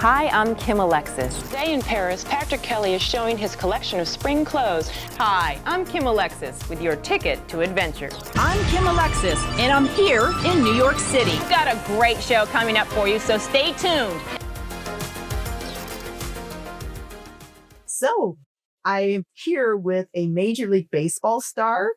Hi, I'm Kim Alexis. Today in Paris, Patrick Kelly is showing his collection of spring clothes. Hi, I'm Kim Alexis with your ticket to adventure. I'm Kim Alexis, and I'm here in New York City. We've got a great show coming up for you, so stay tuned. So, I'm here with a Major League Baseball star.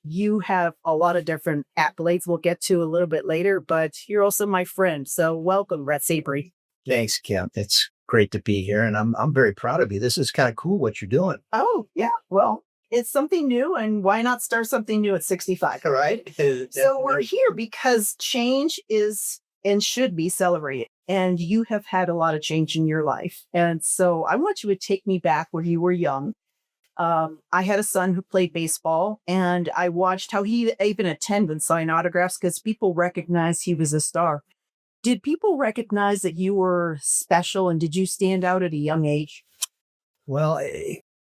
You have a lot of different accolades we'll get to a little bit later, but you're also my friend. So welcome, Bret Saberhagen. Thanks, Kim. It's great to be here, and I'm very proud of you. This is kind of cool what you're doing. Oh, yeah. Well, it's something new, and why not start something new at 65? All right. So we're here because change is and should be celebrated. And you have had a lot of change in your life. And so I want you to take me back when you were young. I had a son who played baseball, and I watched how he even attended and sign autographs because people recognized he was a star. Did people recognize that you were special, and did you stand out at a young age? Well,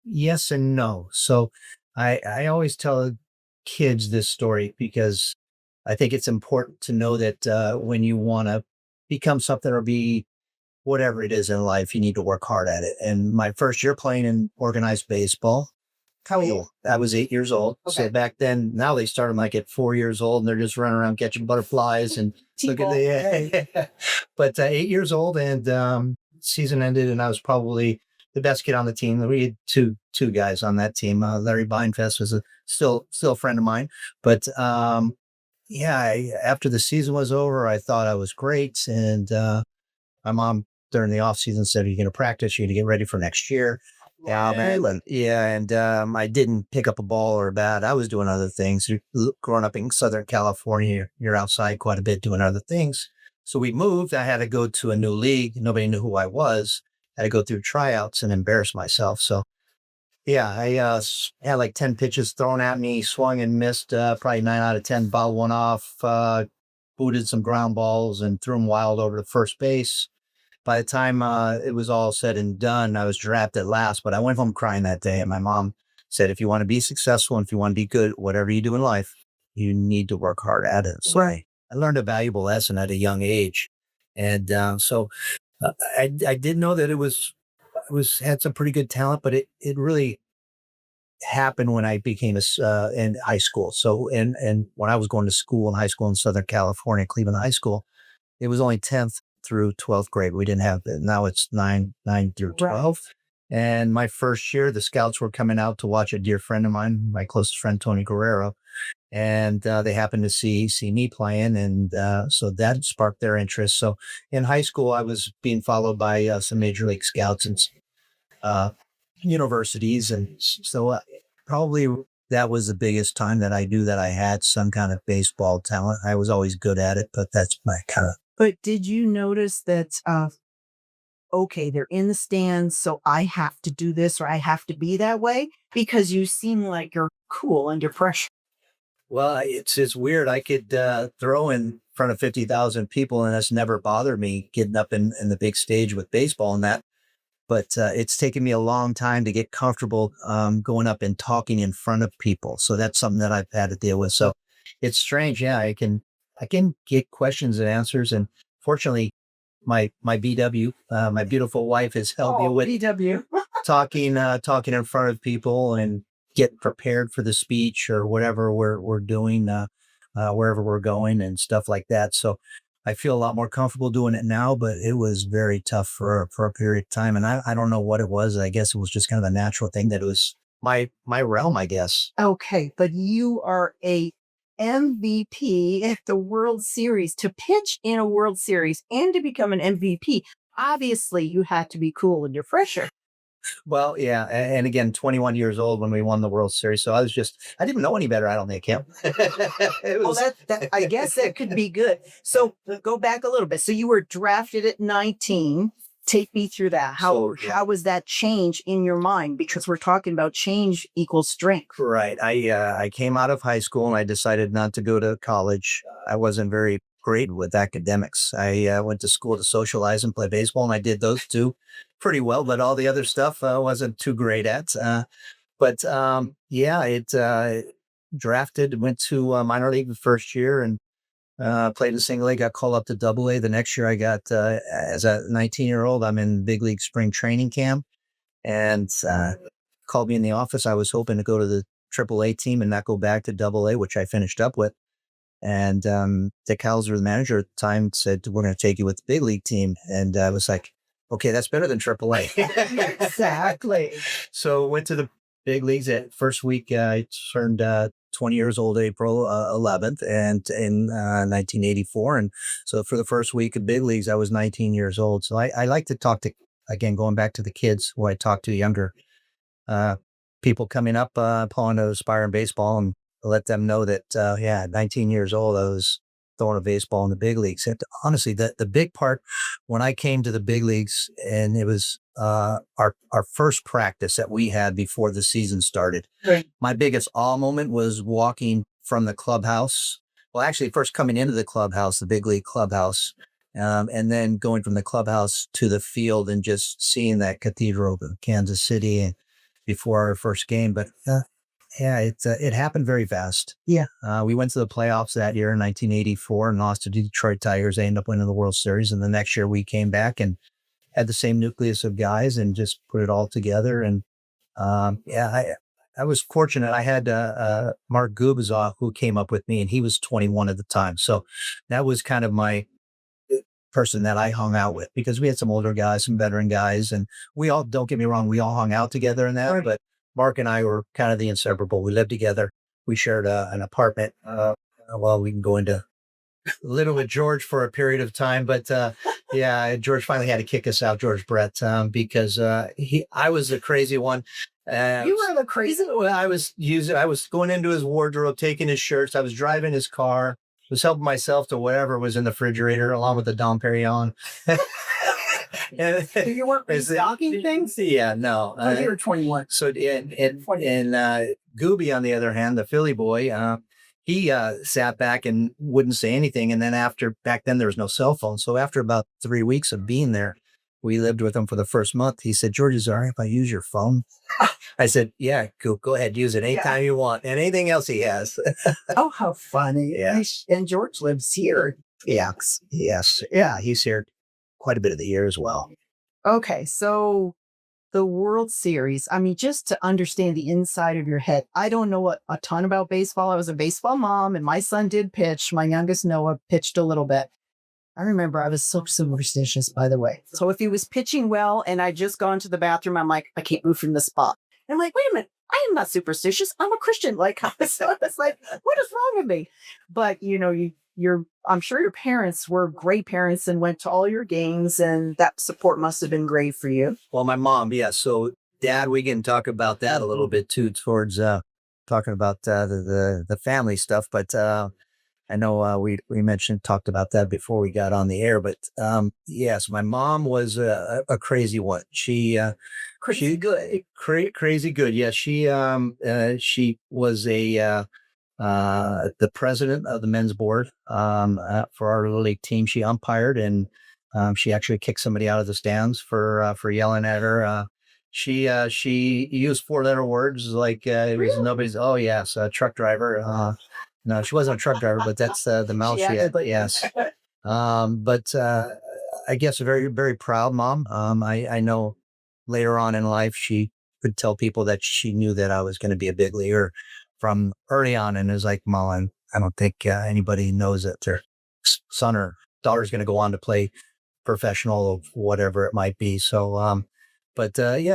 yes and no. So I always tell kids this story because I think it's important to know that when you want to become something or be whatever it is in life, you need to work hard at it. And my first year playing in organized baseball, How old? I was 8 years old. Okay. So back then, now they start them like at 4 years old, and they're just running around catching butterflies and look at the. But 8 years old, and season ended, and I was probably the best kid on the team. We had two guys on that team. Larry Beinfest was still a friend of mine, but after the season was over, I thought I was great, and my mom during the off season said, "Are you going to practice? You're going to get ready for next year." And I didn't pick up a ball or a bat. I was doing other things. Growing up in Southern California, you're outside quite a bit doing other things. So we moved. I had to go to a new league. Nobody knew who I was. I had to go through tryouts and embarrass myself. So I had like 10 pitches thrown at me, swung and missed, probably 9 out of 10, fouled one off, booted some ground balls and threw them wild over to first base. By the time it was all said and done, I was drafted last, but I went home crying that day. And my mom said, if you want to be successful and if you want to be good, whatever you do in life, you need to work hard at it. So I learned a valuable lesson at a young age. And I did know that it had some pretty good talent, but it really happened when I became in high school. So, and when I was going to school in high school in Southern California, Cleveland High School, it was only 10th through 12th grade. We didn't have it. Now it's 9 through 12. Right. And my first year, the scouts were coming out to watch a dear friend of mine, my closest friend, Tony Guerrero. And they happened to see me playing. And so that sparked their interest. So in high school, I was being followed by some major league scouts and universities. And so probably that was the biggest time that I knew that I had some kind of baseball talent. I was always good at it, but that's my kind of. But did you notice that, okay, they're in the stands, so I have to do this or I have to be that way? Because you seem like you're cool under pressure. Well, it's weird. I could throw in front of 50,000 people, and that's never bothered me getting up in the big stage with baseball and that. But it's taken me a long time to get comfortable going up and talking in front of people. So that's something that I've had to deal with. So it's strange. Yeah, I can get questions and answers. And fortunately, my BW, my beautiful wife, has helped me with BW. talking in front of people and get prepared for the speech or whatever we're doing, wherever we're going and stuff like that. So I feel a lot more comfortable doing it now, but it was very tough for a period of time. And I don't know what it was. I guess it was just kind of a natural thing that it was my realm, I guess. Okay, but you are a MVP at the World Series. To pitch in a World Series and to become an MVP, obviously you had to be cool under pressure. Well, yeah. And again, 21 years old when we won the World Series. So I didn't know any better. I don't think, Kim. I guess that could be good. So go back a little bit. So you were drafted at 19. Take me through that. How was that change in your mind? Because we're talking about change equals strength. Right. I came out of high school and I decided not to go to college. I wasn't very great with academics. I went to school to socialize and play baseball, and I did those two pretty well, but all the other stuff I wasn't too great at. Drafted, went to minor league the first year, and Played in single A, got called up to double A. The next year I got, as a 19-year-old, I'm in big league spring training camp and called me in the office. I was hoping to go to the triple A team and not go back to double A, which I finished up with. And Dick Hauser, the manager at the time, said, we're going to take you with the big league team. And I was like, okay, that's better than triple A. Exactly. So went to the big leagues. At first week, I turned 20 years old, April 11th, and in 1984. And so for the first week of big leagues, I was 19 years old. So I like to talk to, again, going back to the kids who I talk to, younger people coming up, pulling to aspire in baseball, and let them know that, at 19 years old, I was throwing a baseball in the big leagues. And honestly, the big part when I came to the big leagues, and it was our first practice that we had before the season started. Right. My biggest awe moment was walking from the clubhouse. Well, actually, first coming into the clubhouse, the big league clubhouse, and then going from the clubhouse to the field and just seeing that cathedral of Kansas City and before our first game. But it happened very fast. Yeah. We went to the playoffs that year in 1984 and lost to the Detroit Tigers. They ended up winning the World Series. And the next year we came back and had the same nucleus of guys and just put it all together. And I was fortunate. I had Mark Gubazoff, who came up with me, and he was 21 at the time. So that was kind of my person that I hung out with, because we had some older guys, some veteran guys, and we all, don't get me wrong, we all hung out together in that, Right. but Mark and I were kind of the inseparable. We lived together. We shared an apartment. We can go into living with George for a period of time, but George finally had to kick us out, George Brett, because I was the crazy one. You were the crazy. I was going into his wardrobe, taking his shirts. I was driving his car, was helping myself to whatever was in the refrigerator, along with the Dom Perignon. You weren't restocking things? Yeah, no. You were 21. So, and Gooby, on the other hand, the Philly boy, he sat back and wouldn't say anything. And then back then there was no cell phone. So after about 3 weeks of being there, we lived with him for the first month. He said, George, is it all right if I use your phone? I said, yeah, go ahead, use it anytime you want. And anything else he has. Oh, how funny. Yeah. And George lives here. Yes. Yeah, he's here quite a bit of the year as well. Okay, so the World Series, I mean, just to understand the inside of your head, I don't know a ton about baseball. I was a baseball mom, and my son did pitch. My youngest, Noah, pitched a little bit. I remember I was so superstitious, by the way. So if he was pitching well and I'd just gone to the bathroom, I'm like, I can't move from the spot. And I'm like, wait a minute, I am not superstitious. I'm a Christian. Like, so it's like, what is wrong with me? But, I'm sure your parents were great parents and went to all your games, and that support must have been great for you. Well, my mom, yeah. So Dad, we can talk about that a little bit too, towards talking about the family stuff. But I know we talked about that before we got on the air. But yes, my mom was a crazy one. She Crazy good. Crazy good. Yeah, she was the president of the men's board for our little league team. She umpired, and she actually kicked somebody out of the stands for yelling at her. She used 4-letter words like it was nobody's. Oh yes, a truck driver. No, she wasn't a truck driver, but that's the mouth she had. Yes. But I guess a very, very proud mom. I know later on in life, she could tell people that she knew that I was going to be a big leaguer from early on. And is like, Mom, I don't think anybody knows that their son or daughter is going to go on to play professional or whatever it might be. So,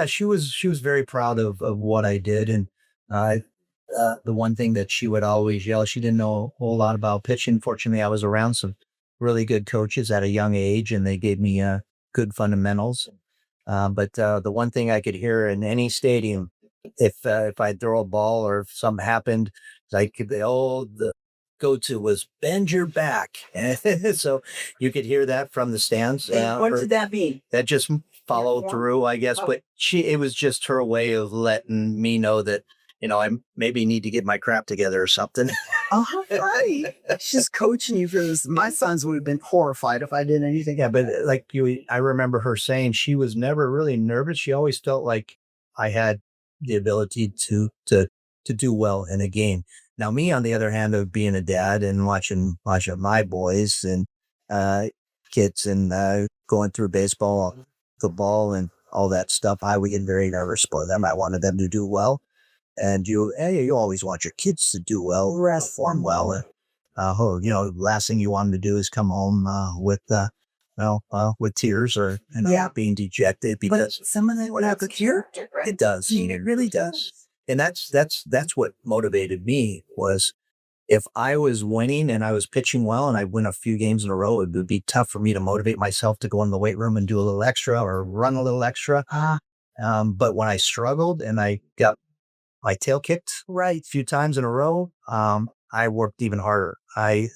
she was very proud of what I did. And the one thing that she would always yell, she didn't know a whole lot about pitching. Fortunately, I was around some really good coaches at a young age, and they gave me good fundamentals. But the one thing I could hear in any stadium, if I'd throw a ball or if something happened, like the go-to was bend your back. So you could hear that from the stands. What did that mean? That just followed through, I guess. But it was just her way of letting me know that, I maybe need to get my crap together or something. Oh, right. She's coaching you for this. My sons would have been horrified if I did anything. Yeah, but I remember her saying she was never really nervous. She always felt like I had the ability to to do well in a game. Now, me, on the other hand, of being a dad and watching my boys and kids and going through baseball, football, and all that stuff, I would get very nervous for them. I wanted them to do well. And you always want your kids to do well, perform well. And, last thing you want them to do is come home with tears or being dejected, because some of them would have the cure. It does. It really does. And that's what motivated me was, if I was winning and I was pitching well and I win a few games in a row, it would be tough for me to motivate myself to go in the weight room and do a little extra or run a little extra. But when I struggled and I got my tail kicked a few times in a row, I worked even harder.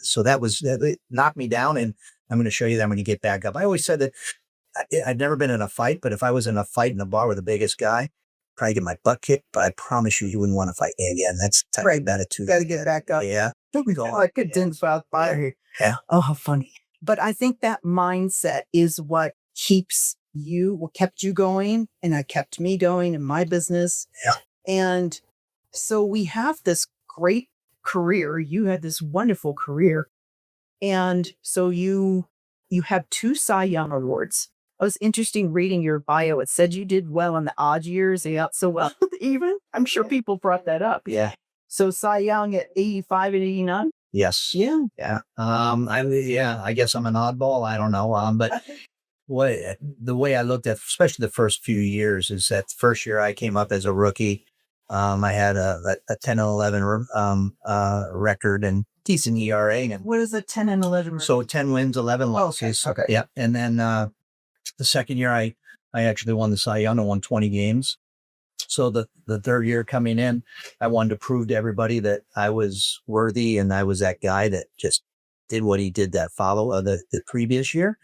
So it knocked me down, and I'm going to show you that when you get back up. I always said that I'd never been in a fight, but if I was in a fight in a bar with the biggest guy, probably get my butt kicked, but I promise you wouldn't want to fight me again. That's the type of attitude. Got to get back up. Yeah. I could dance about fire here. Yeah. Oh, how funny. But I think that mindset is what kept you going, and it kept me going in my business. Yeah. And so we have this great career. You had this wonderful career. And so you have 2 Cy Young awards. It was interesting reading your bio. It said you did well in the odd years, not so well even. I'm sure people brought that up. Yeah. So Cy Young at 85 and 89? Yes. Yeah. Yeah. I guess I'm an oddball. I don't know. But the way I looked at, especially the first few years, is that the first year I came up as a rookie, I had a 10 and 11 record and decent ERA. And what is a 10 and 11? So 10 wins, 11 losses. Okay. Yeah. And then the second year I actually won the Cy Young and won 20 games. So the third year coming in, I wanted to prove to everybody that I was worthy, and I was that guy that just did what he did that the previous year,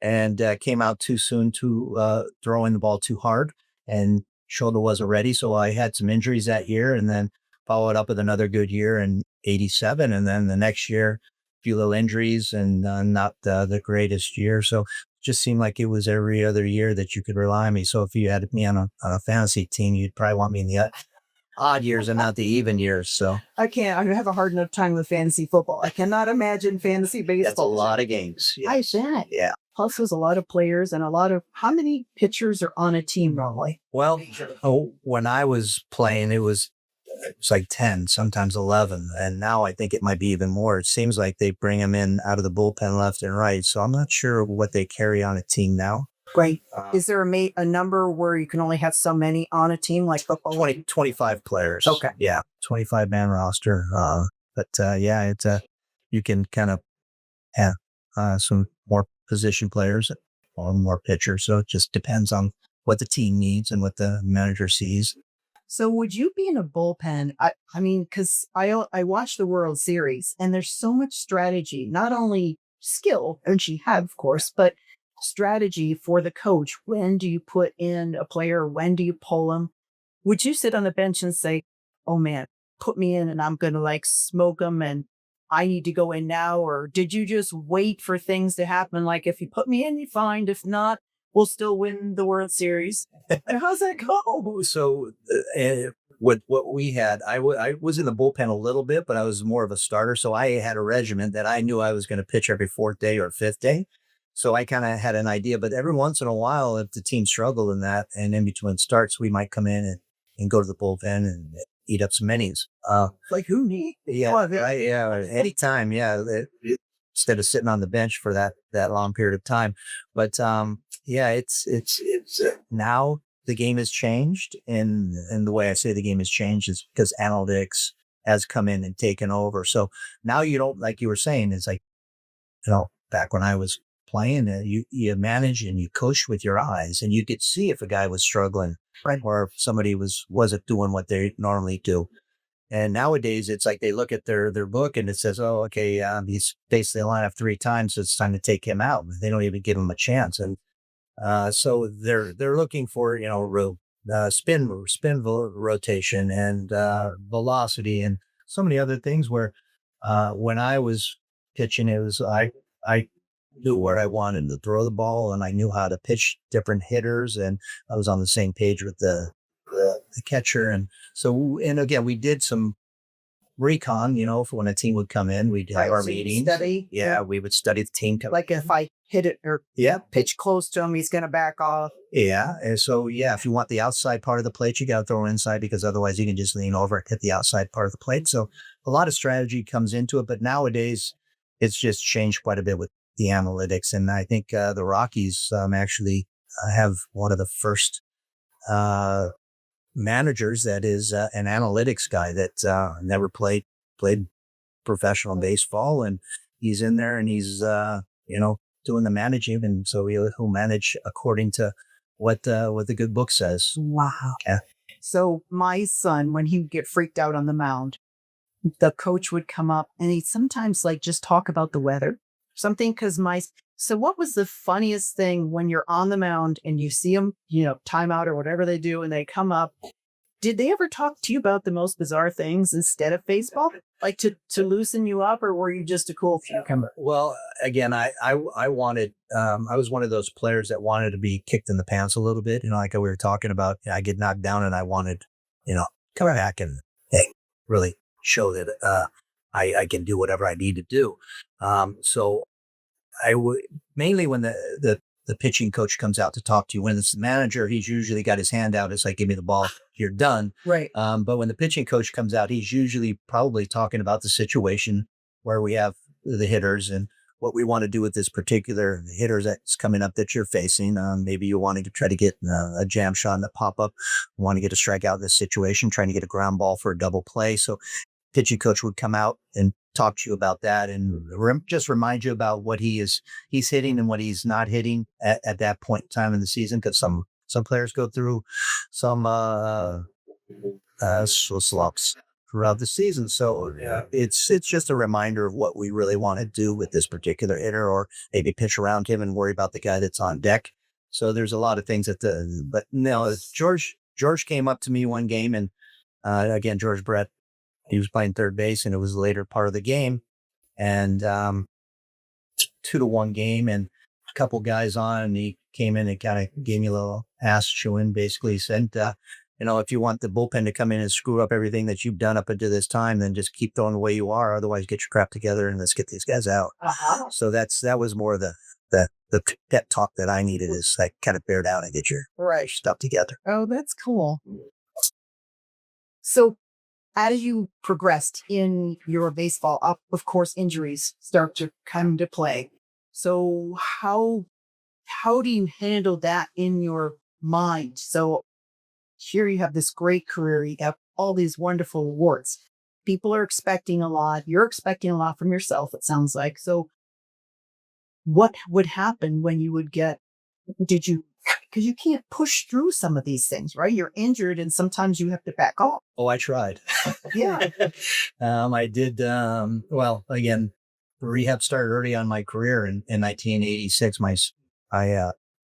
and came out too soon to throwing the ball too hard, and shoulder wasn't ready. So I had some injuries that year, and then followed up with another good year in 87. And then the next year, a few little injuries and not the greatest year. So just seemed like it was every other year that you could rely on me. So if you had me on a fantasy team, you'd probably want me in the odd years and not the even years. So I have a hard enough time with fantasy football. I cannot imagine fantasy baseball. That's a lot of games. Yes. I bet. Yeah. Plus, there's a lot of players and how many pitchers are on a team normally? Well, when I was playing, it's like 10, sometimes 11. And now I think it might be even more. It seems like they bring them in out of the bullpen left and right. So I'm not sure what they carry on a team now. Great. Is there a number where you can only have so many on a team like football? 25 players. Okay. Yeah. 25-man roster. You can kind of have some more position players or more pitchers. So it just depends on what the team needs and what the manager sees. So would you be in a bullpen? I mean, because I watch the World Series, and there's so much strategy, not only skill, and she had, of course, but strategy for the coach. When do you put in a player? When do you pull them? Would you sit on the bench and say, oh man, put me in and I'm going to smoke them and I need to go in now? Or did you just wait for things to happen? Like, if you put me in, you're fine. If not, we'll still win the World Series. How's that go? So what we had, I was in the bullpen a little bit, but I was more of a starter. So I had a regimen that I knew I was going to pitch every 4th day or 5th day. So I kind of had an idea, but every once in a while, if the team struggled in that and in between starts, we might come in and go to the bullpen and eat up some innings. Like who need? Yeah, anytime. Yeah. Instead of sitting on the bench for that long period of time. But it's now the game has changed. And the way I say the game has changed is because analytics has come in and taken over. So now you don't, like you were saying, it's like, back when I was playing, you manage and you coach with your eyes, and you could see if a guy was struggling, right, or if somebody wasn't doing what they normally do. And nowadays, it's like they look at their book and it says, "Oh, okay, he's faced the lineup 3 times, so it's time to take him out." They don't even give him a chance, and so they're looking for spin rotation and velocity and so many other things. Where when I was pitching, it was I knew where I wanted to throw the ball, and I knew how to pitch different hitters, and I was on the same page with the the catcher. And so, and again, we did some recon, for when a team would come in, we'd have our So you meetings. study. Yeah, we would study the team. Like if I hit it or Yeah, pitch close to him, he's going to back off. yeah. And so, yeah, if you want the outside part of the plate, you got to throw inside because otherwise you can just lean over and hit the outside part of the plate. So a lot of strategy comes into it. But nowadays, it's just changed quite a bit with the analytics. And I think the Rockies actually have one of the first managers that is an analytics guy that never played professional baseball. And he's in there and he's, doing the managing. And so he'll manage according to what the good book says. Wow. Yeah. So my son, when he would get freaked out on the mound, the coach would come up and he'd sometimes like just talk about the weather, something. So what was the funniest thing when you're on the mound and you see them, timeout or whatever they do, and they come up? Did they ever talk to you about the most bizarre things instead of baseball, like to loosen you up, or were you just a cool cucumber? Well, again, I wanted, I was one of those players that wanted to be kicked in the pants a little bit, like we were talking about. I get knocked down and I wanted, come back and really show that I can do whatever I need to do. So I would mainly when the pitching coach comes out to talk to you. When it's the manager, he's usually got his hand out. It's like, give me the ball, you're done. Right. But when the pitching coach comes out, he's usually probably talking about the situation where we have the hitters and what we want to do with this particular hitter that's coming up that you're facing. Maybe you want to try to get a jam shot in the pop up, want to get a strikeout in this situation, trying to get a ground ball for a double play. So pitching coach would come out and talk to you about that and just remind you about what he's hitting and what he's not hitting at that point in time in the season. Because some players go through some slumps throughout the season. So it's just a reminder of what we really want to do with this particular hitter, or maybe pitch around him and worry about the guy that's on deck. So there's a lot of things but no, George came up to me one game and again, George Brett, he was playing third base and it was the later part of the game and 2-1 game and a couple guys on, and he came in and kind of gave me a little ass chewing. Basically said, if you want the bullpen to come in and screw up everything that you've done up until this time, then just keep throwing the way you are. Otherwise, get your crap together and let's get these guys out. Uh-huh. So that was more the pep talk that I needed, is like kind of bear down and get your stuff together. Oh, that's cool. So as you progressed in your baseball, of course, injuries start to come into play. So how do you handle that in your mind? So here you have this great career, you have all these wonderful awards. People are expecting a lot. You're expecting a lot from yourself, it sounds like. So what would happen when you would because you can't push through some of these things, right? You're injured and sometimes you have to back off. Oh, I tried. Yeah. I did. Well, again, rehab started early on my career in 1986, my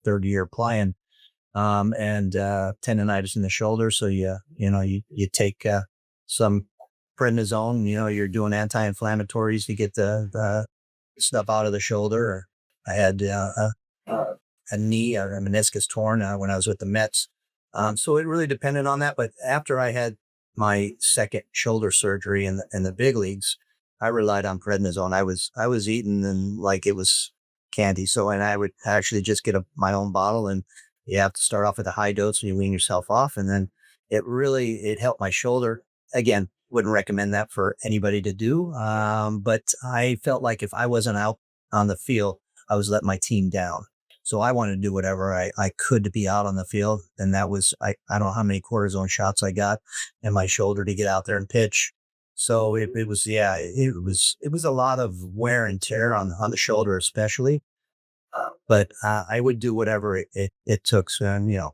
third year playing, and tendonitis in the shoulder. So you take some prednisone, you're doing anti-inflammatories to get the stuff out of the shoulder. I had a knee or a meniscus torn when I was with the Mets. So it really depended on that. But after I had my second shoulder surgery in the big leagues, I relied on prednisone. I was eating and like it was candy. So, and I would actually just get my own bottle, and you have to start off with a high dose and you wean yourself off. And then it helped my shoulder. Again, wouldn't recommend that for anybody to do. But I felt like if I wasn't out on the field, I was letting my team down. So I wanted to do whatever I could to be out on the field. And that was, I don't know how many cortisone shots I got in my shoulder to get out there and pitch. So it was a lot of wear and tear on the shoulder, especially. But I would do whatever it took. So,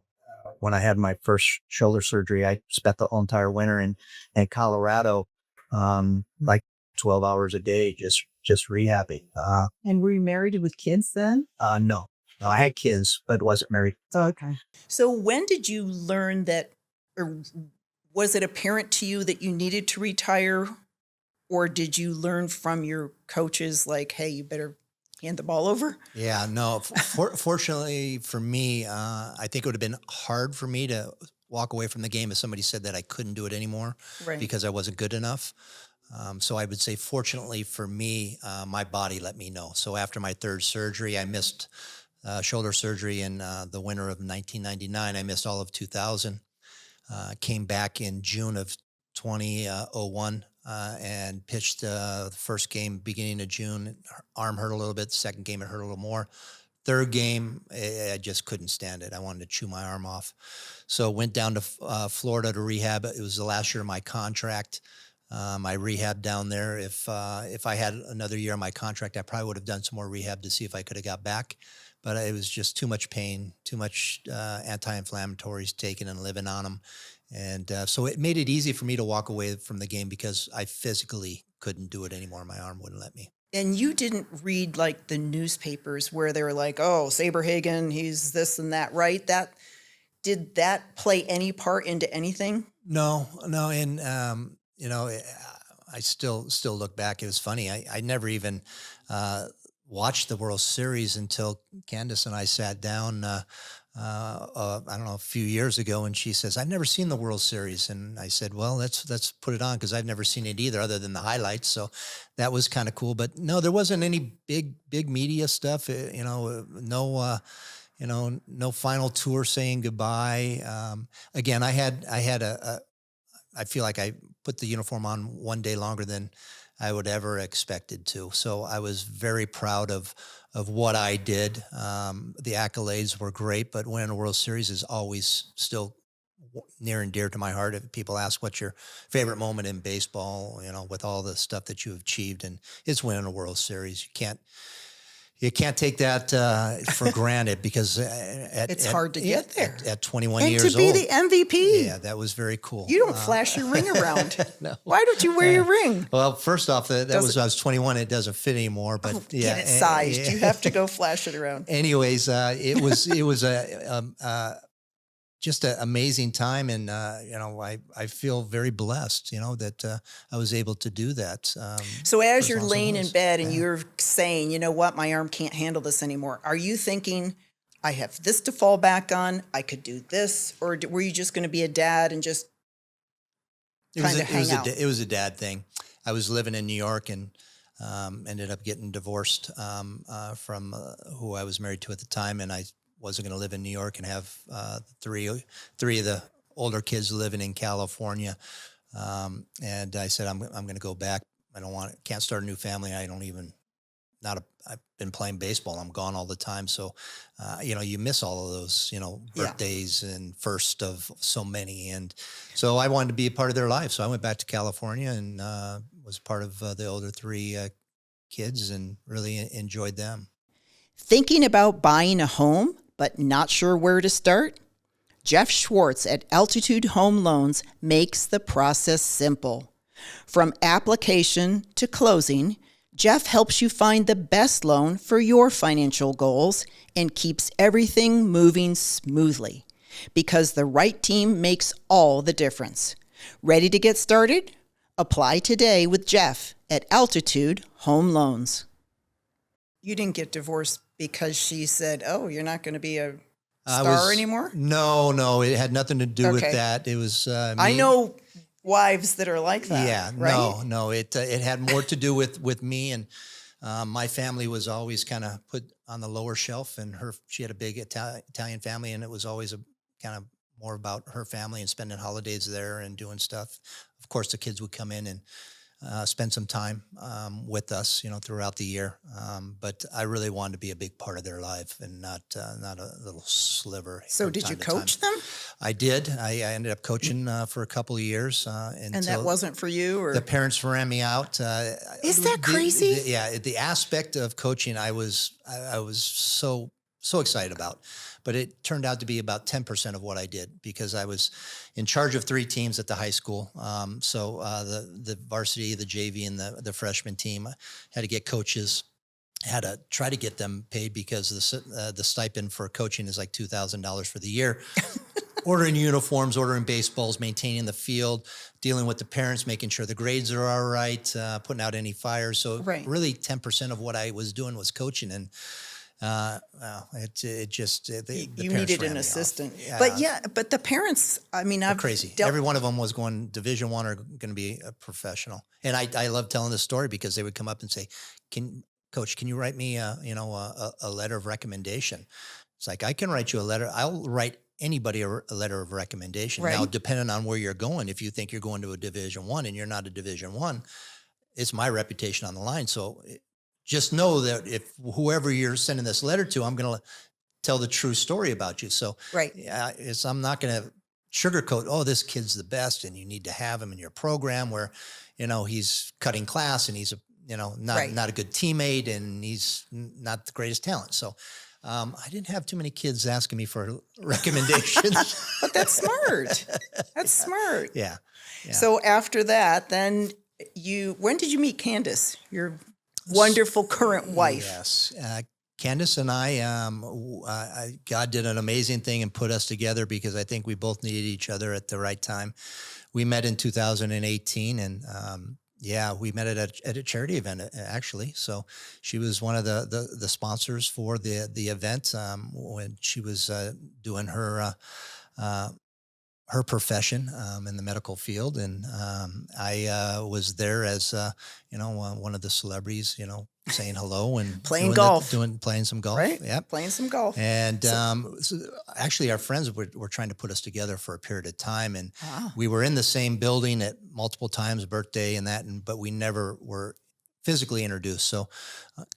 when I had my first shoulder surgery, I spent the whole entire winter in Colorado, like 12 hours a day, just rehabbing. And were you married with kids then? No, I had kids, but wasn't married. Oh, okay. So when did you learn that, or was it apparent to you that you needed to retire, or did you learn from your coaches like, hey, you better hand the ball over? Yeah, no, fortunately for me, I think it would have been hard for me to walk away from the game if somebody said that I couldn't do it anymore Right. because I wasn't good enough. So I would say, fortunately for me, my body let me know. So after my third surgery, I missed shoulder surgery in the winter of 1999. I missed all of 2000. Came back in June of 2001 and pitched the first game beginning of June. Arm hurt a little bit. Second game, it hurt a little more. Third game, I just couldn't stand it. I wanted to chew my arm off. So went down to Florida to rehab. It was the last year of my contract. I rehabbed down there. If I had another year on my contract, I probably would have done some more rehab to see if I could have got back. But it was just too much pain, too much anti-inflammatories taken and living on them. And so it made it easy for me to walk away from the game because I physically couldn't do it anymore. My arm wouldn't let me. And you didn't read like the newspapers where they were like, oh, Saberhagen, he's this and that, right? Did that play any part into anything? No. And, I still look back. It was funny. I never even watched the World Series until Candace and I sat down, I don't know, a few years ago, and she says, I've never seen the World Series. And I said, well, let's put it on because I've never seen it either other than the highlights. So that was kind of cool. But no, there wasn't any big media stuff, no final tour saying goodbye. Again, I feel like I put the uniform on one day longer than I would ever expected to. So I was very proud of what I did. The accolades were great, but winning a World Series is always still near and dear to my heart. If people ask what's your favorite moment in baseball, with all the stuff that you've achieved, and it's winning a World Series. You can't take that for granted because It's hard to get there. At 21 And years to old. be the MVP. Yeah, that was very cool. You don't flash your ring around. No. Why don't you wear your ring? Well, first off, that was I was 21. It doesn't fit anymore, but Get it sized. You have to go flash it around. Anyways, it was just an amazing time, and I feel very blessed, that I was able to do that. So as for you're long as I laying in was. bed and Yeah. you're saying, you know what, my arm can't handle this anymore, are you thinking, I have this to fall back on, I could do this? Or were you just going to be a dad and just kind of hang out? It was a dad thing. I was living in New York and ended up getting divorced from who I was married to at the time, and I wasn't going to live in New York and have three of the older kids living in California. And I said, I'm going to go back. Can't start a new family. I've been playing baseball. I'm gone all the time. So, you miss all of those, birthdays and first of so many. And so I wanted to be a part of their life. So I went back to California and was part of the older three kids and really enjoyed them. Thinking about buying a home, but not sure where to start? Jeff Schwartz at Altitude Home Loans makes the process simple. From application to closing, Jeff helps you find the best loan for your financial goals and keeps everything moving smoothly because the right team makes all the difference. Ready to get started? Apply today with Jeff at Altitude Home Loans. You didn't get divorced because she said, oh, you're not going to be a star anymore? No, it had nothing to do with Okay. that. It was me. I know wives that are like that. Yeah, right? no. It had more to do with me, and my family was always kind of put on the lower shelf, and she had a big Italian family, and it was always a kind of more about her family and spending holidays there and doing stuff. Of course, the kids would come in and spend some time with us, throughout the year. But I really wanted to be a big part of their life and not a little sliver. So from did you time to time. coach them? I did. I ended up coaching for a couple of years. And that wasn't for you? Or The parents ran me out. Is that crazy? The aspect of coaching I was so excited about. But it turned out to be about 10% of what I did because I was in charge of 3 teams at the high school. So the varsity, the JV, and the freshman team had to get coaches, had to try to get them paid because the stipend for coaching is like $2,000 for the year. Ordering uniforms, ordering baseballs, maintaining the field, dealing with the parents, making sure the grades are all right, putting out any fires. So Right. really 10% of what I was doing was coaching. And Well, it just the You parents needed ran an me off. assistant. Yeah, But the parents, I mean, they're I've crazy. dealt- Every one of them was going Division One or going to be a professional. And I love telling this story because they would come up and say, Coach, can you write me a letter of recommendation? It's like, I can write you a letter. I'll write anybody a letter of recommendation. Now, Right. depending on where you're going, if you think you're going to a Division One and you're not a Division One, it's my reputation on the line. So just know that if whoever you're sending this letter to, I'm going to tell the true story about you. So Right. yeah, I'm not going to sugarcoat, oh, this kid's the best and you need to have him in your program where, he's cutting class and he's not Right. a good teammate and he's not the greatest talent. So I didn't have too many kids asking me for recommendations. But that's smart. That's smart. Yeah. Yeah. So after that, then when did you meet Candace, your wonderful current wife? Yes. Candace and God did an amazing thing and put us together because I think we both needed each other at the right time. We met in 2018 and, we met at a charity event actually. So she was one of the sponsors for the event when she was doing her profession in the medical field, and I was there as one of the celebrities, saying hello and Playing golf, playing some golf, right? Yeah, Playing some golf. and so actually, our friends were trying to put us together for a period of time, and we were in the same building at multiple times, birthday and that, but we never were physically introduced. So,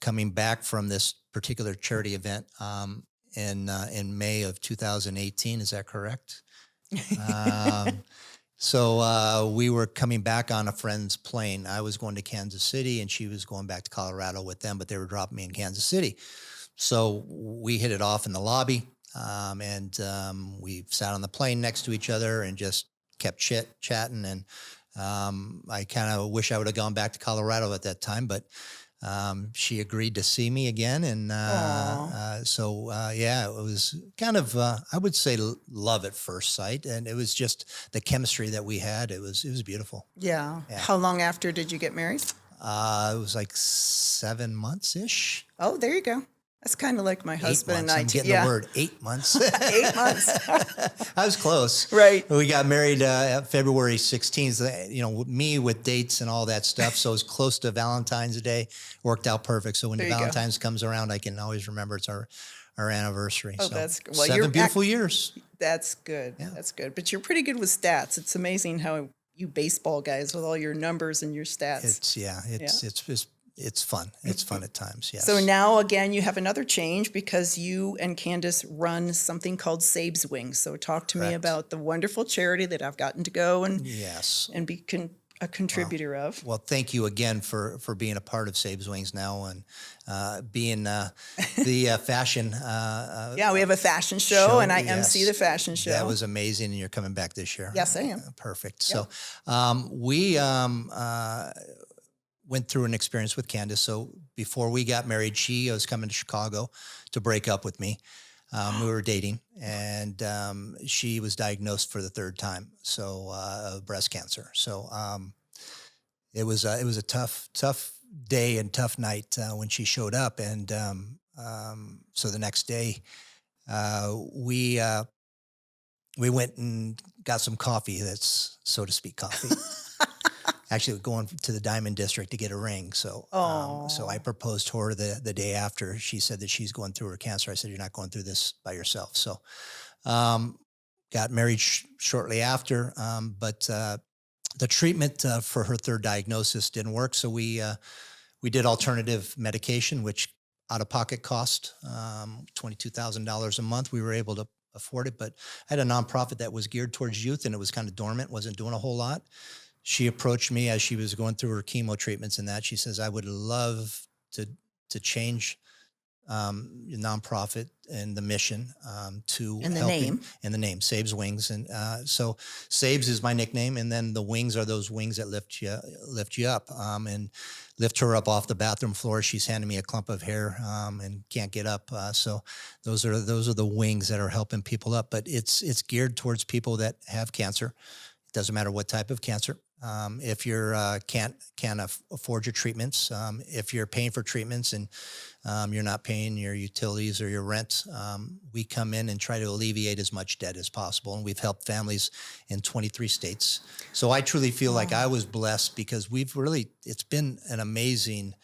coming back from this particular charity event in May of 2018, is that correct? So we were coming back on a friend's plane. I was going to Kansas City and she was going back to Colorado with them, but they were dropping me in Kansas City. So we hit it off in the lobby and we sat on the plane next to each other and just kept chatting. And I kind of wish I would have gone back to Colorado at that time, but she agreed to see me again. And it was kind of, I would say love at first sight. And it was just the chemistry that we had. It was beautiful. Yeah. Yeah. How long after did you get married? It was like 7 months-ish. Oh, there you go. That's kind of like my 8 husband and months. I I'm too. getting the word 8 months. 8 months. I was close. Right. We got married February 16th, me with dates and all that stuff. So it was close to Valentine's Day. Worked out perfect. So when There the you go. Valentine's comes around, I can always remember it's our anniversary. Oh, so that's well. 7 beautiful years. That's good. Yeah. That's good. But you're pretty good with stats. It's amazing how you baseball guys with all your numbers and your stats. It's fun. It's fun at times. Yes. So now again, you have another change because you and Candace run something called Sabes Wings. So talk to me Correct. about the wonderful charity that I've gotten to go and Yes. be a contributor of. Well, thank you again for being a part of Sabes Wings now and being the fashion. Yeah, we have a fashion show and I MC yes. the fashion show. That was amazing, and you're coming back this year. Yes, I am. Perfect. Yep. So we went through an experience with Candace. So before we got married, she was coming to Chicago to break up with me. We were dating, and she was diagnosed for the third time, so of breast cancer. So it was a tough day and tough night when she showed up, and so the next day we went and got some coffee. That's, so to speak, coffee. Actually, going to the Diamond District to get a ring. So so I proposed to her the day after. She said that she's going through her cancer. I said, you're not going through this by yourself. So got married shortly after. But the treatment for her third diagnosis didn't work. So we did alternative medication, which out-of-pocket cost $22,000 a month. We were able to afford it. But I had a nonprofit that was geared towards youth, and it was kind of dormant, wasn't doing a whole lot. She approached me as she was going through her chemo treatments and that. She says, I would love to change your nonprofit and the mission to And the helping- name. and the name, Sabes Wings. And so Sabes is my nickname, and then the wings are those wings that lift you up and lift her up off the bathroom floor. She's handing me a clump of hair and can't get up. So those are the wings that are helping people up. But it's geared towards people that have cancer. It doesn't matter what type of cancer. If you're can't afford your treatments, if you're paying for treatments and you're not paying your utilities or your rent, we come in and try to alleviate as much debt as possible. And we've helped families in 23 states. So I truly feel like I was blessed because it's been an amazing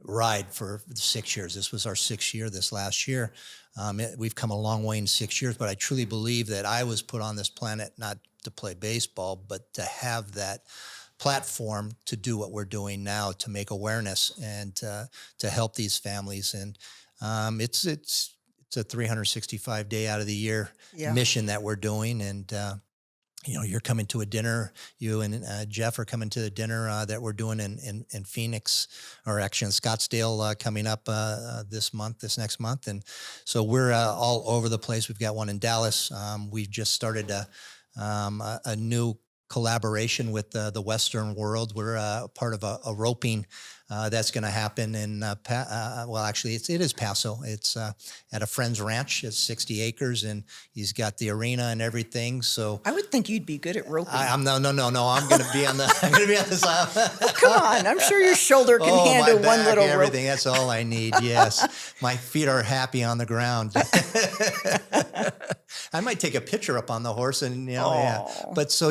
ride for 6 years. This was our 6th year this last year. We've come a long way in 6 years, but I truly believe that I was put on this planet not to play baseball, but to have that platform to do what we're doing now, to make awareness and to help these families. And it's a 365 day out of the year mission that we're doing. And you're coming to a dinner. You and Jeff are coming to the dinner that we're doing in Phoenix, or actually in Scottsdale, coming up this next month. And so we're all over the place. We've got one in Dallas. We've just started a new collaboration with the Western world. We're part of a roping that's going to happen in, actually it is Paso. It's at a friend's ranch. It's 60 acres and he's got the arena and everything. So I would think you'd be good at roping. No. I'm going to be on the side. Oh, come on. I'm sure your shoulder can handle my one back, little everything. rope. That's all I need. Yes. My feet are happy on the ground. I might take a picture up on the horse and, but so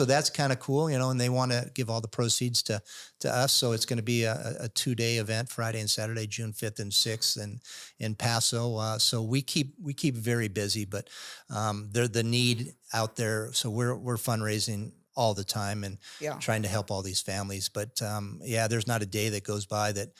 that's kind of cool, and they want to give all the proceeds to us. So it's going to be a 2-day event, Friday and Saturday, June 5th and 6th in Paso. So we keep very busy, but the need out there. So we're fundraising all the time and trying to help all these families. But there's not a day that goes by that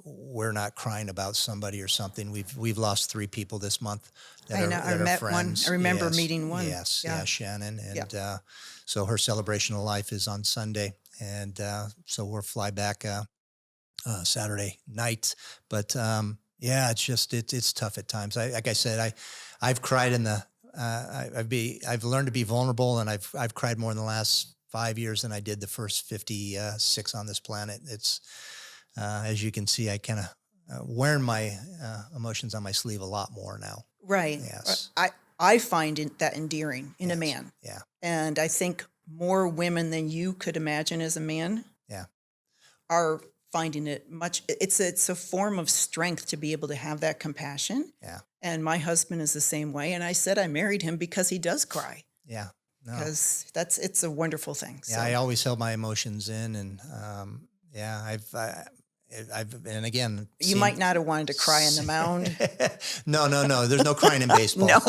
we're not crying about somebody or something. We've lost 3 people this month. I know. I met one. I remember meeting one. Yes, Shannon. And so her celebration of life is on Sunday. And so we'll fly back Saturday night. But it's just, it's tough at times. Like I said, I've cried in the, I've learned to be vulnerable, and I've cried more in the last 5 years than I did the first 56 on this planet. It's, as you can see, I kind of wearing my emotions on my sleeve a lot more now. Right. Yes. I find that endearing in a man. Yeah. And I think more women than you could imagine as a man are finding it it's a form of strength to be able to have that compassion. Yeah. And my husband is the same way. And I said I married him because he does cry. Yeah. No. Because it's a wonderful thing. Yeah. So. I always held my emotions in, and and again, you might not have wanted to cry on the mound. No. There's no crying in baseball. No.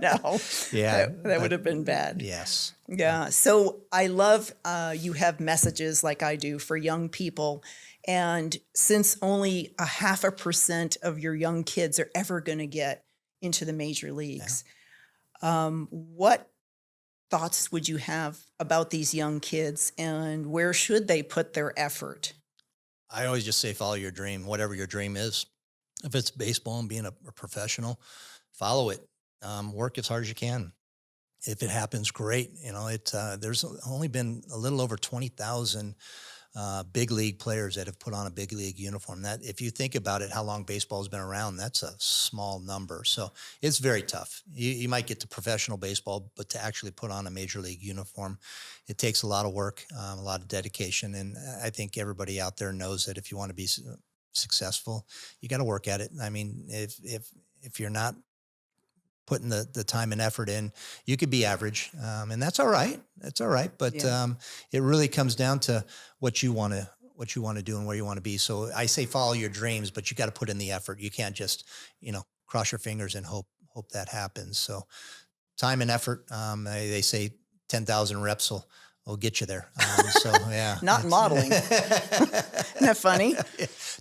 No. Yeah. That would have been bad. Yes. Yeah. So I love you have messages like I do for young people. And since only 0.5% of your young kids are ever going to get into the major leagues, what thoughts would you have about these young kids, and where should they put their effort? I always just say, follow your dream, whatever your dream is. If it's baseball and being a professional, follow it. Work as hard as you can. If it happens, great. There's only been a little over 20,000 big league players that have put on a big league uniform. That, if you think about it, how long baseball has been around, that's a small number. So it's very tough. You might get to professional baseball, but to actually put on a major league uniform, it takes a lot of work, a lot of dedication. And I think everybody out there knows that if you want to be successful, you got to work at it. I mean, if you're not putting the time and effort in, you could be average. And that's all right. That's all right. But it really comes down to what you want to do and where you want to be. So I say, follow your dreams, but you got to put in the effort. You can't just, cross your fingers and hope that happens. So time and effort, they say 10,000 reps will get you there. Not modeling. Isn't that funny?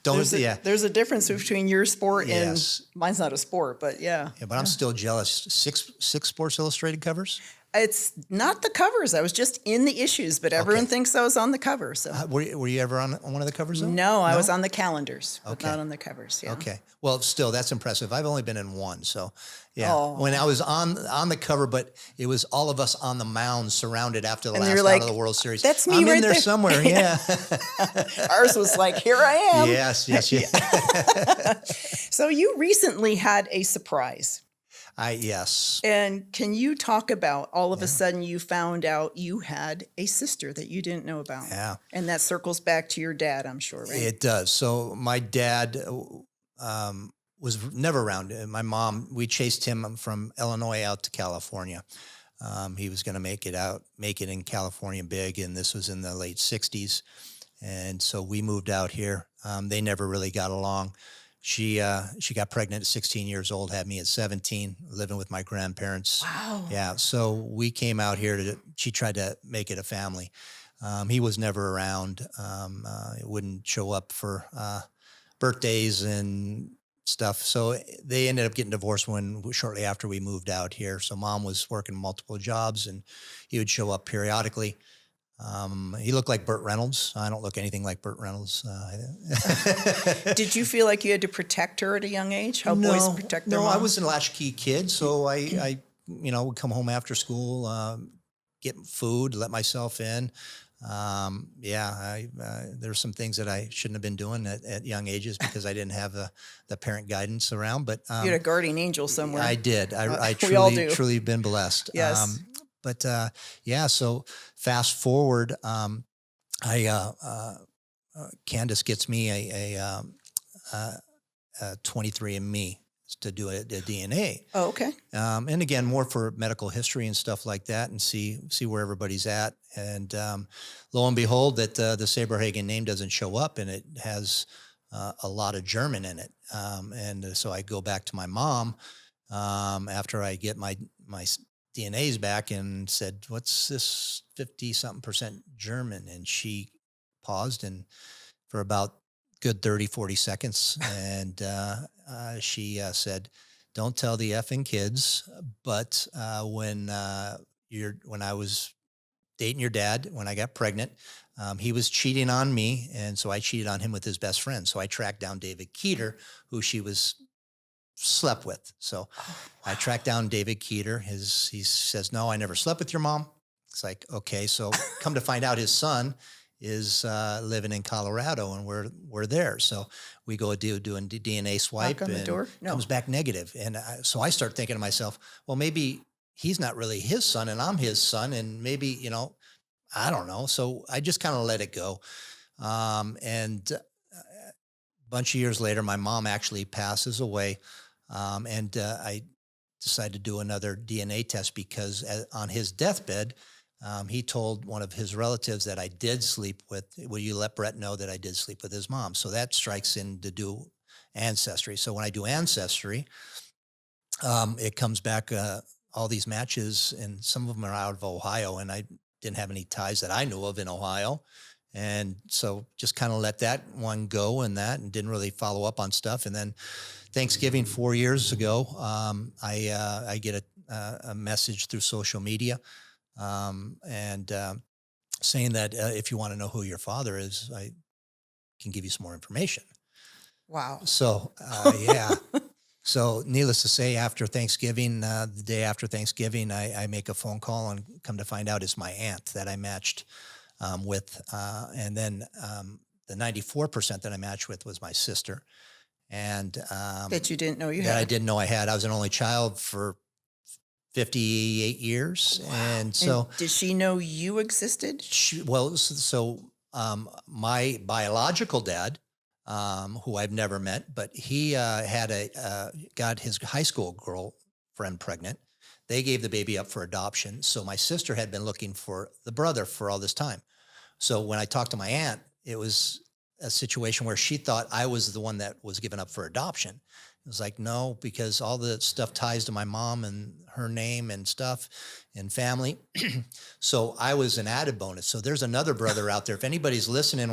There's a difference between your sport and mine's not a sport, but but I'm still jealous. Six Sports Illustrated covers. It's not the covers. I was just in the issues, but everyone thinks I was on the cover. So were you ever on one of the covers though? No, I was on the calendars, but not on the covers. Yeah. Okay. Well, still, that's impressive. I've only been in one. So when I was on the cover, but it was all of us on the mound surrounded after the last out of the World Series. That's me. I'm right in there somewhere. Yeah. Ours was like, here I am. Yes. So you recently had a surprise. Yes. And can you talk about all of a Yeah. sudden you found out you had a sister that you didn't know about? Yeah. And that circles back to your dad, I'm sure, right? It does. So my dad was never around. My mom, we chased him from Illinois out to California. He was going to make it in California big, and this was in the late '60s. And so we moved out here. They never really got along. She got pregnant at 16 years old, had me at 17, living with my grandparents. Wow. Yeah. So we came out here she tried to make it a family. He was never around. He wouldn't show up for birthdays and stuff. So they ended up getting divorced shortly after we moved out here. So mom was working multiple jobs, and he would show up periodically. He looked like Burt Reynolds. I don't look anything like Burt Reynolds. Did you feel like you had to protect her at a young age? How boys protect their No, moms? I was a latchkey kid, so I would come home after school, get food, let myself in. There's some things that I shouldn't have been doing at young ages because I didn't have the parent guidance around. But You had a guardian angel somewhere. I did. I we all truly, do. truly been blessed. Yes. So fast forward, Candace gets me a 23andMe to do a DNA. Oh, okay. And again, more for medical history and stuff like that, and see where everybody's at. And lo and behold, that the Saberhagen name doesn't show up, and it has a lot of German in it. And so I go back to my mom after I get my DNAs back and said, "What's this 50-something% German?" And she paused and for about good 30, 40 seconds. And she said, "Don't tell the effing kids. But when I was dating your dad, when I got pregnant, he was cheating on me. And so I cheated on him with his best friend. So I tracked down David Keeter, who she was slept with. So I tracked down David Keeter. He says, "No, I never slept with your mom." It's like, okay. So come to find out his son is living in Colorado, and we're there. So we go do a DNA swipe, Knock on the and door? No. comes back negative. And so I start thinking to myself, well, maybe he's not really his son and I'm his son. And maybe, I don't know. So I just kind of let it go. And a bunch of years later, my mom actually passes away. And I decided to do another DNA test because on his deathbed, he told one of his relatives that I did sleep with. Will you let Bret know that I did sleep with his mom? So that strikes in to do ancestry. So when I do ancestry, it comes back all these matches, and some of them are out of Ohio, and I didn't have any ties that I knew of in Ohio. And so just kind of let that one go and didn't really follow up on stuff. And then Thanksgiving 4 years ago, I get a message through social media saying that if you want to know who your father is, I can give you some more information. Wow. So, yeah. So needless to say, after Thanksgiving, the day after Thanksgiving, I make a phone call and come to find out it's my aunt that I matched with. And then the 94% that I matched with was my sister. And That you didn't know you that had. I didn't know I had. I was an only child for 58 years. Wow. And so did she know you existed? my biological dad, who I've never met, but he got his high school girlfriend pregnant. They gave the baby up for adoption. So my sister had been looking for the brother for all this time. So when I talked to my aunt, it was a situation where she thought I was the one that was given up for adoption. It was like, no, because all the stuff ties to my mom and her name and stuff and family. So I was an added bonus. So there's another brother out there. If anybody's listening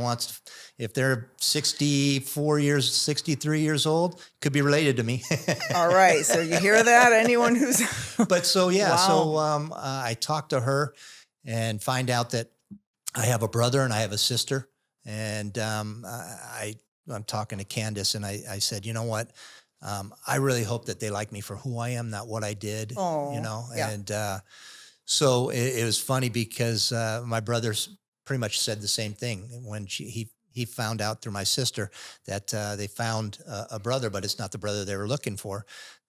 if they're 63 years old, could be related to me. All right. So you hear that? Anyone who's. But so, yeah. Wow. So I talked to her and find out that I have a brother and I have a sister. And I'm talking to Candace, and I said, you know what? I really hope that they like me for who I am, not what I did. Oh, yeah. And so it was funny because my brothers pretty much said the same thing when he found out through my sister that they found a brother, but it's not the brother they were looking for.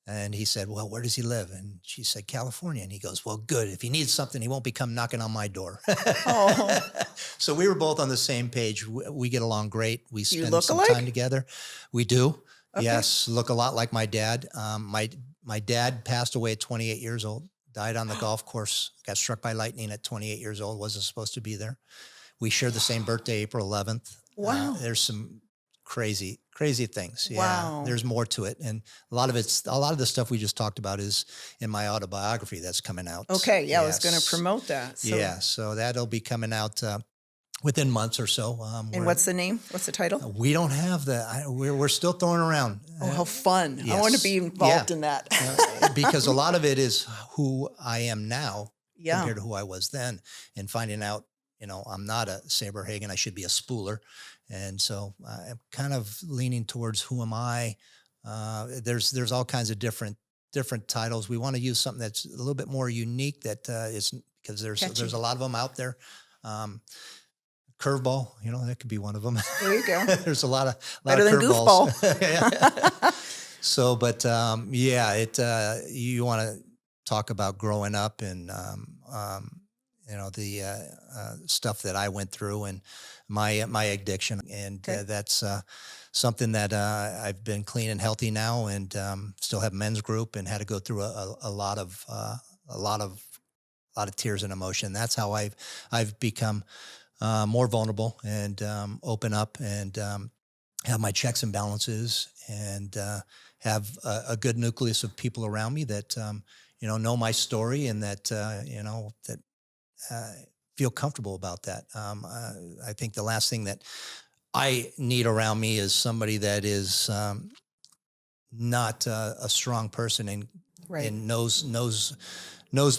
And he said, well, where does he live? And she said, California. And he goes, well, good. If he needs something, he won't be come knocking on my door. Oh. So we were both on the same page. We get along great. We You spend look some alike? time together. We do. Okay. Yes. Look a lot like my dad. My dad passed away at 28 years old, died on the golf course, got struck by lightning at 28 years old, wasn't supposed to be there. We shared the same birthday, April 11th. Wow. There's some crazy things. Yeah. Wow. There's more to it. And a lot of the stuff we just talked about is in my autobiography that's coming out. Okay. Yeah, I was going to Yes. promote that. So, Yeah. So that'll be coming out within months or so. And what's the name? What's the title? We don't have we're still throwing around. Oh, how fun. I want to yes. be involved Yeah. in that. Because a lot of it is who I am now Yeah. compared to who I was then, and finding out, I'm not a Saberhagen. I should be a spooler. And so I'm kind of leaning towards who am I? There's all kinds of different titles. We want to use something that's a little bit more unique that is, because there's Catchy. a lot of them out there. Curveball, that could be one of them. There you go. There's a lot of Better than curveballs. Yeah. So, but you want to talk about growing up and the stuff that I went through and my addiction, and Okay. that's something that I've been clean and healthy now, and still have men's group, and had to go through a lot of tears and emotion. That's how I've become more vulnerable and open up, and have my checks and balances, and have a good nucleus of people around me that know my story, and that feel comfortable about that. I think the last thing that I need around me is somebody that is not a strong person, and Right. and knows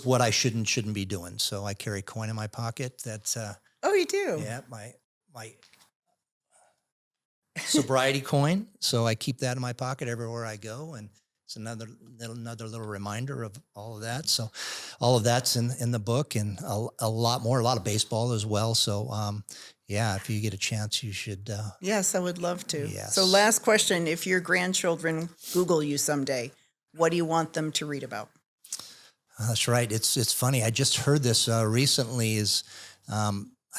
what I shouldn't be doing. So I carry a coin in my pocket. That's Oh, you do? yeah, my sobriety coin. So I keep that in my pocket everywhere I go, and it's another little reminder of all of that. So all of that's in the book, and a lot more, a lot of baseball as well. So yeah, if you get a chance, you should. Yes, I would love to. Yes. So last question, if your grandchildren Google you someday, what do you want them to read about? That's right. It's funny. I just heard this recently.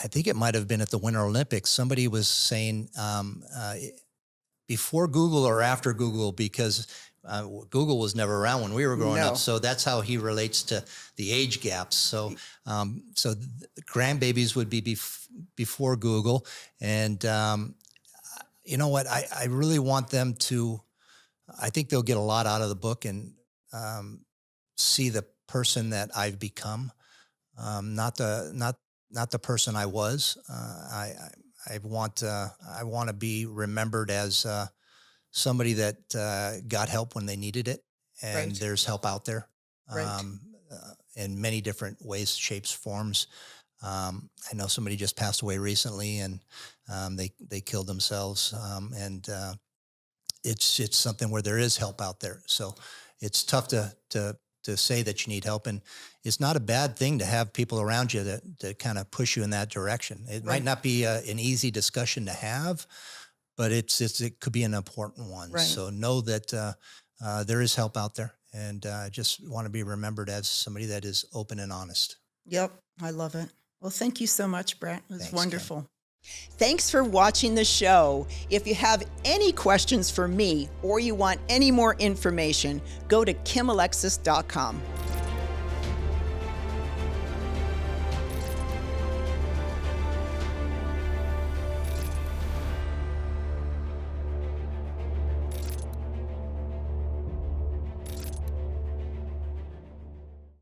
I think it might have been at the Winter Olympics. Somebody was saying before Google or after Google, because Google was never around when we were growing No. up. So that's how he relates to the age gaps. So so the grandbabies would be before Google. And you know what? I really want them to, I think they'll get a lot out of the book, and see the person that I've become, not the person I was. I want to be remembered as somebody that got help when they needed it, and Right. there's help out there, Right. in many different ways, shapes, forms. I know somebody just passed away recently, and they killed themselves, and it's something where there is help out there. So it's tough to say that you need help, and it's not a bad thing to have people around you that kind of push you in that direction. It Right. might not be an easy discussion to have, but it could be an important one. Right. So know that there is help out there, and just want to be remembered as somebody that is open and honest. Yep, I love it. Well, thank you so much, Bret. It was Thanks, wonderful. Thanks for watching the show. If you have any questions for me or you want any more information, go to kimalexis.com.